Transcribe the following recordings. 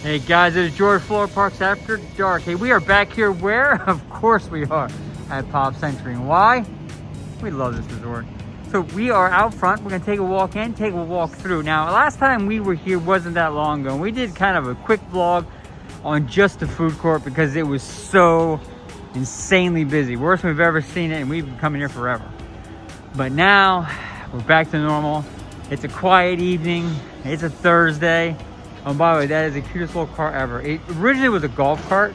Hey guys, it is George Florida Parks After Dark. Hey, we are back here where? Of course we are at Pop Century. And why? We love this resort. So we are out front. We're gonna take a walk in, take a walk through. Now, last time we were here wasn't that long ago. We did kind of a quick vlog on just the food court because it was so insanely busy. Worst we've ever seen it, and we've been coming here forever. But now we're back to normal. It's a quiet evening. It's a Thursday. Oh, by the way, that is the cutest little cart ever. It originally was a golf cart,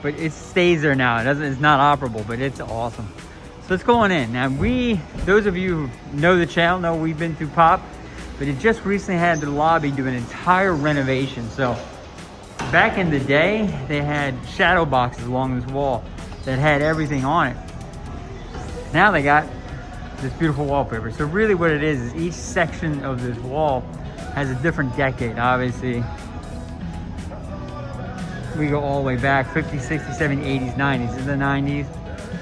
but it stays there now. It's not operable, but it's awesome. So let's go on in. Now those of you who know the channel know we've been through Pop, but it just recently had the lobby do an entire renovation. So back in the day, they had shadow boxes along this wall that had everything on it. Now they got this beautiful wallpaper. So really what it is each section of this wall has a different decade. Obviously, we go all the way back 50s, 60s, 70s, 80s, 90s, in the 90s,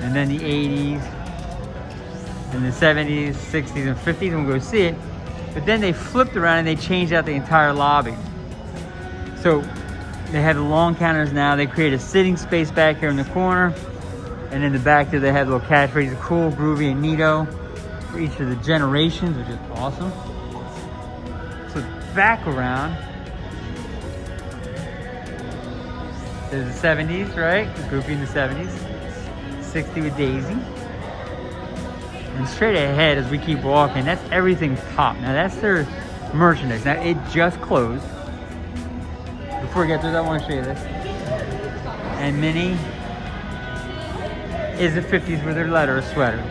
and then the 80s, and the 70s, 60s, and 50s, and we'll go see it. But then they flipped around and they changed out the entire lobby. So they have the long counters now. They create a sitting space back here in the corner, and in the back there they have little catchphrases, cool, groovy, and neato for each of the generations, which is awesome. So back around, there's the 70s, right? Goofy in the 70s. 60 with Daisy. And straight ahead as we keep walking, that's everything Pop. Now that's their merchandise. Now it just closed. Before we get through that, I want to show you this. And Minnie is the 50s with her letter sweater.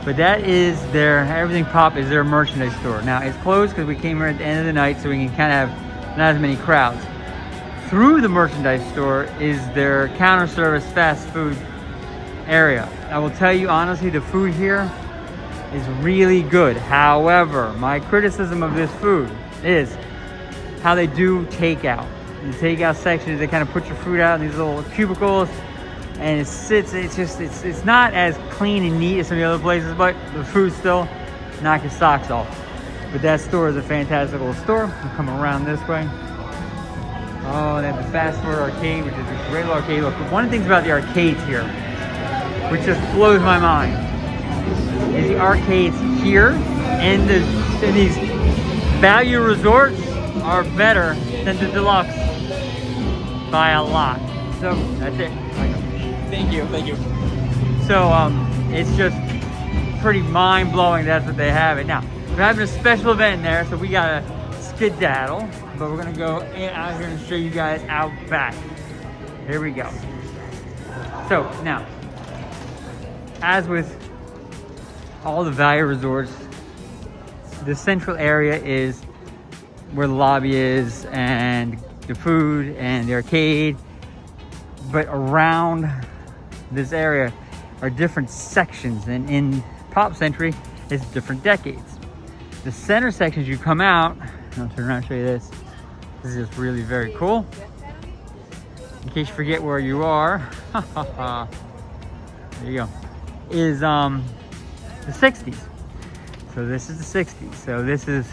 But that is their, everything Pop is their merchandise store. Now it's closed because we came here at the end of the night so we can kind of have not as many crowds. Through the merchandise store is their counter service fast food area. I will tell you honestly, the food here is really good. However, my criticism of this food is how they do takeout. In the takeout section is they kind of put your food out in these little cubicles, and it's not as clean and neat as some of the other places, but the food still knock your socks off. But that store is a fantastic little store. We'll come around this way. Oh, they have the fast food arcade, which is a great little arcade. Look, one of the things about the arcades here, which just blows my mind, is the arcades here and these value resorts are better than the deluxe by a lot. So that's it. Thank you. So it's just pretty mind-blowing that's what they have it. Now, we're having a special event in there, so we gotta skedaddle, but we're gonna go out here and show you guys out back. Here we go. So now, as with all the value resorts, the central area is where the lobby is and the food and the arcade, but around this area are different sections, and in Pop Century it's different decades. The center sections you come out, I'll turn around and show you this. This is just really very cool. In case you forget where you are, there you go, is the 60s. So this is the 60s. So this is,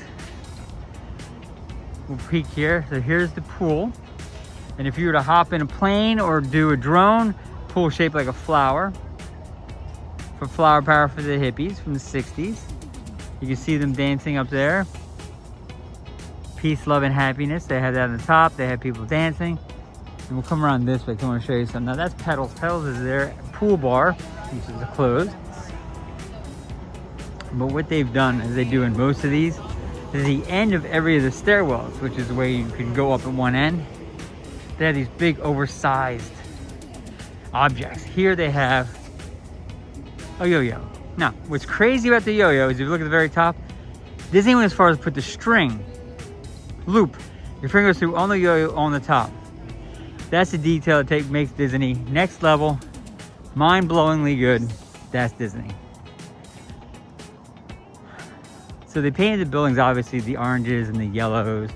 we'll peek here. So here's the pool. And if you were to hop in a plane or do a drone, pool shaped like a flower. For flower power for the hippies from the 60s. You can see them dancing up there. Peace, love, and happiness. They have that on the top. They have people dancing. And we'll come around this way. I want to show you something. Now that's Pedals. Pedals is their pool bar, which is closed. But what they've done, as they do in most of these, is the end of every of the stairwells, which is the way you can go up at one end. They have these big oversized objects. Here they have a yo-yo. Now, what's crazy about the yo-yo is if you look at the very top, Disney went as far as put the string loop your fingers through on the yo-yo on the top. That's the detail that makes Disney next level, mind-blowingly good. That's Disney. So they painted the buildings, obviously the oranges and the yellows,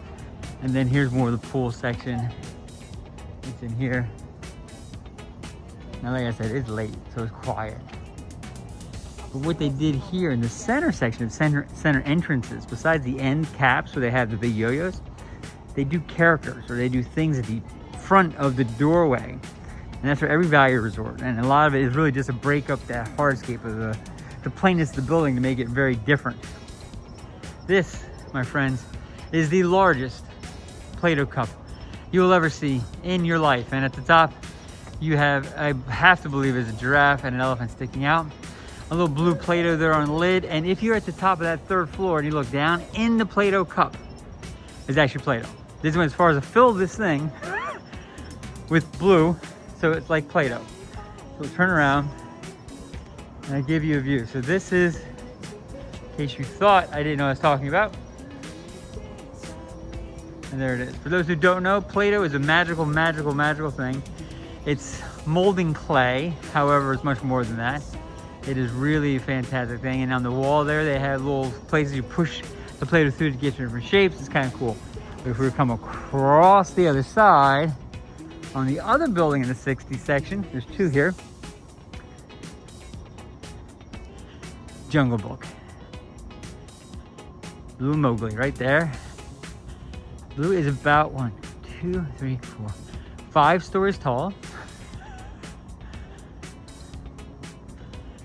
and then here's more of the pool section. It's in here. Now, like I said, it's late, so it's quiet. But what they did here in the center section of center entrances, besides the end caps where they have the big yo-yos, they do characters or they do things at the front of the doorway. And that's for every value resort. And a lot of it is really just to break up that hardscape of the plainness of the building to make it very different. This, my friends, is the largest Play-Doh cup you will ever see in your life. And at the top, you have, I have to believe, is a giraffe and an elephant sticking out. A little blue Play-Doh there on the lid. And if you're at the top of that 3rd floor and you look down, in the Play-Doh cup is actually Play-Doh. This went as far as to fill this thing with blue, so it's like Play-Doh. So we'll turn around and I give you a view. So this is, in case you thought I didn't know what I was talking about. And there it is. For those who don't know, Play-Doh is a magical, magical, magical thing. It's molding clay. However, it's much more than that. It is really a fantastic thing. And on the wall there, they have little places you push the Play-Doh through to get different shapes. It's kind of cool. But if we come across the other side, on the other building in the 60 section, there's 2 here. Jungle Book. Blue Mowgli right there. Blue is about 1, 2, 3, 4, 5 stories tall.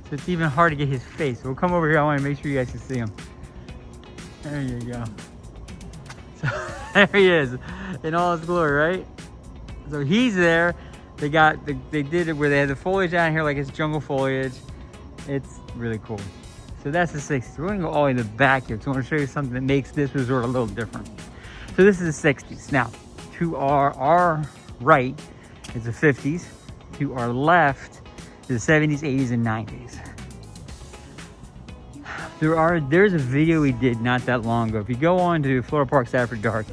So it's even hard to get his face. So we'll come over here. I want to make sure you guys can see him. There you go. So there he is in all his glory, right? So he's there. They did it where they had the foliage down here like it's jungle foliage. It's really cool. So that's the 60s. We're gonna go all the way to the back here. So I want to show you something that makes this resort a little different. So this is the 60s. Now, to our right is the 50s. To our left is the 70s, 80s, and 90s. There's a video we did not that long ago. If you go on to Florida Parks After Dark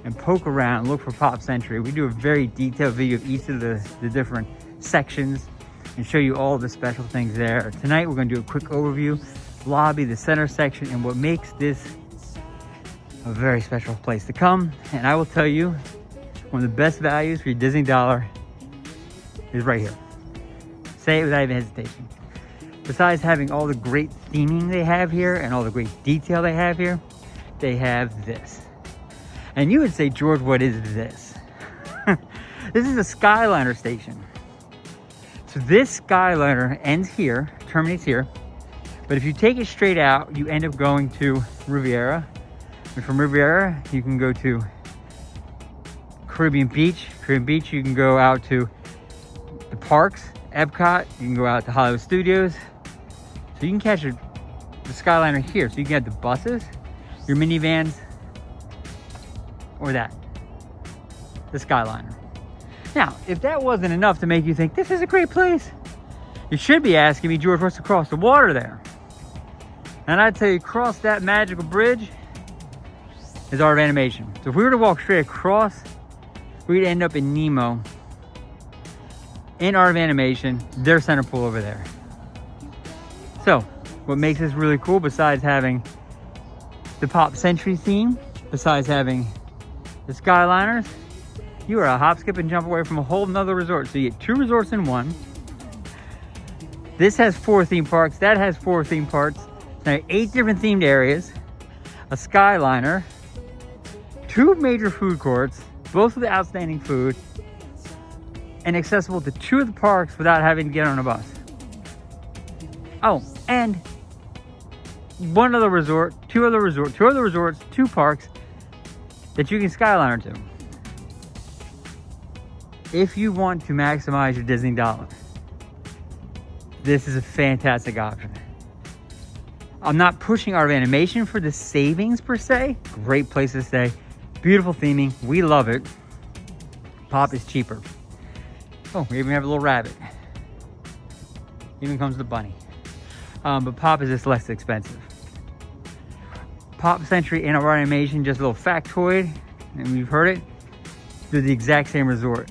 and poke around, look for Pop Century, we do a very detailed video of each of the different sections and show you all the special things there. Tonight, we're going to do a quick overview, lobby, the center section, and what makes this a very special place to come. And I will tell you, one of the best values for your Disney dollar is right here. Say it without even hesitation. Besides having all the great theming they have here and all the great detail they have here, they have this. And you would say, George, what is this? This is a Skyliner station. So this Skyliner ends here, terminates here. But if you take it straight out, you end up going to Riviera. And from Riviera, you can go to Caribbean Beach. Caribbean Beach, you can go out to the parks, EPCOT. You can go out to Hollywood Studios. So you can catch the Skyliner here. So you can have the buses, your minivans, or that, the Skyliner. Now, if that wasn't enough to make you think, this is a great place, you should be asking me, George, what's across the water there? And I'd tell you, across that magical bridge is Art of Animation. So if we were to walk straight across, we'd end up in Nemo, in Art of Animation, their center pool over there. So, what makes this really cool, besides having the Pop Century theme, besides having the Skyliners, you are a hop, skip, and jump away from a whole nother resort. So you get 2 resorts in one. This has 4 theme parks, that has 4 theme parks. Now 8 different themed areas, a Skyliner, 2 major food courts, both with outstanding food, and accessible to 2 of the parks without having to get on a bus. Oh, and 1 other resort, 2 other resorts, 2 parks that you can Skyliner to. If you want to maximize your Disney dollar, this is a fantastic option. I'm not pushing Art of Animation for the savings per se. Great place to stay. Beautiful theming. We love it. Pop is cheaper. Oh, we even have a little rabbit. Even comes the bunny. But Pop is just less expensive. Pop Century and Art of Animation, just a little factoid, and we've heard it, they're the exact same resort.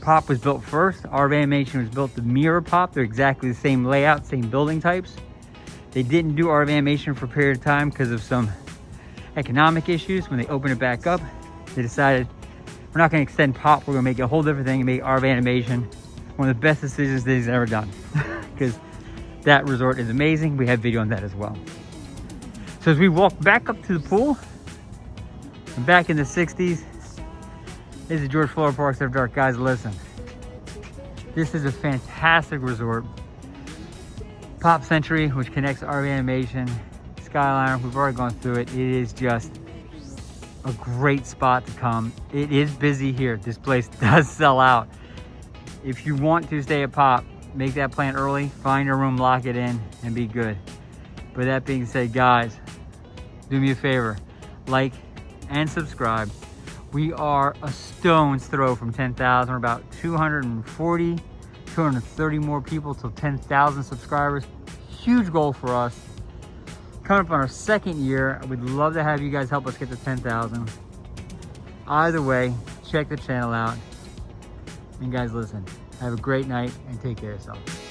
Pop was built first. Art of Animation was built to mirror Pop. They're exactly the same layout, same building types. They didn't do Art of Animation for a period of time because of some economic issues. When they opened it back up, they decided, we're not going to extend Pop. We're going to make it a whole different thing and make Art of Animation one of the best decisions Disney's ever done. Because that resort is amazing. We have video on that as well. So as we walk back up to the pool, and back in the 60s, This is George Florida Parks After Dark. Guys, listen. This is a fantastic resort. Pop Century, which connects RV Animation, Skyliner, we've already gone through it. It is just a great spot to come. It is busy here. This place does sell out. If you want to stay at Pop, make that plan early, find your room, lock it in, and be good. With that being said, guys, do me a favor, like and subscribe. We are a stone's throw from 10,000. We're about 240, 230 more people till 10,000 subscribers. Huge goal for us. Coming up on our second year, we'd love to have you guys help us get to 10,000. Either way, check the channel out. And guys, listen, have a great night and take care of yourself.